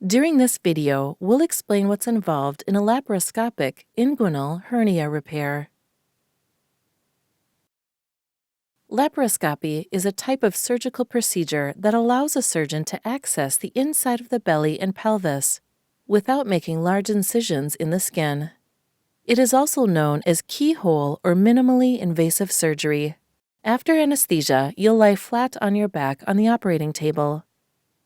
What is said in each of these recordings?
During this video, we'll explain what's involved in a laparoscopic inguinal hernia repair. Laparoscopy is a type of surgical procedure that allows a surgeon to access the inside of the belly and pelvis without making large incisions in the skin. It is also known as keyhole or minimally invasive surgery. After anesthesia, you'll lie flat on your back on the operating table.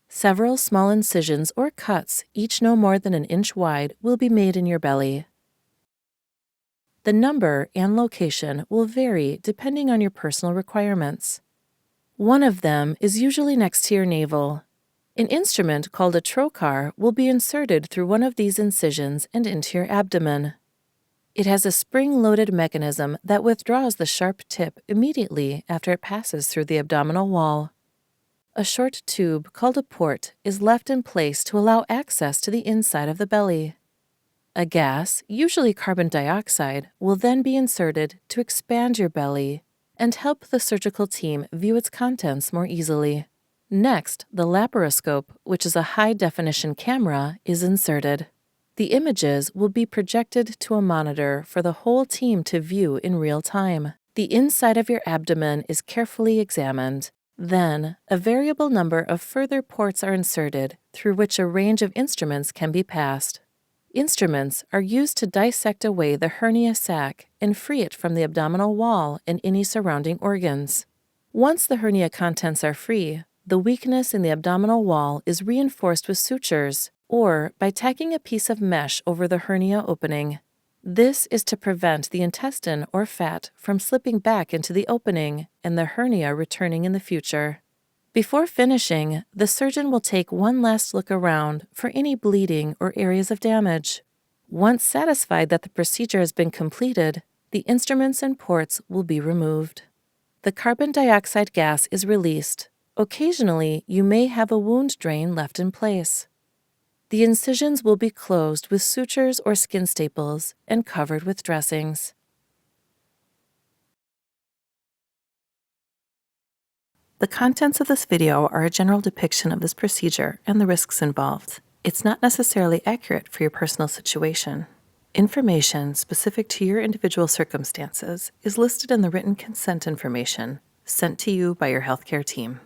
Several small incisions or cuts, each no more than an inch wide, will be made in your belly. The number and location will vary depending on your personal requirements. One of them is usually next to your navel. An instrument called a trocar will be inserted through one of these incisions and into your abdomen. It has a spring-loaded mechanism that withdraws the sharp tip immediately after it passes through the abdominal wall. A short tube called a port is left in place to allow access to the inside of the belly. A gas, usually carbon dioxide, will then be inserted to expand your belly and help the surgical team view its contents more easily. Next, the laparoscope, which is a high-definition camera, is inserted. The images will be projected to a monitor for the whole team to view in real time. The inside of your abdomen is carefully examined. Then, a variable number of further ports are inserted through which a range of instruments can be passed. Instruments are used to dissect away the hernia sac and free it from the abdominal wall and any surrounding organs. Once the hernia contents are free, the weakness in the abdominal wall is reinforced with sutures or by tacking a piece of mesh over the hernia opening. This is to prevent the intestine or fat from slipping back into the opening and the hernia returning in the future. Before finishing, the surgeon will take one last look around for any bleeding or areas of damage. Once satisfied that the procedure has been completed, the instruments and ports will be removed. The carbon dioxide gas is released. Occasionally, you may have a wound drain left in place. The incisions will be closed with sutures or skin staples and covered with dressings. The contents of this video are a general depiction of this procedure and the risks involved. It's not necessarily accurate for your personal situation. Information specific to your individual circumstances is listed in the written consent information sent to you by your healthcare team.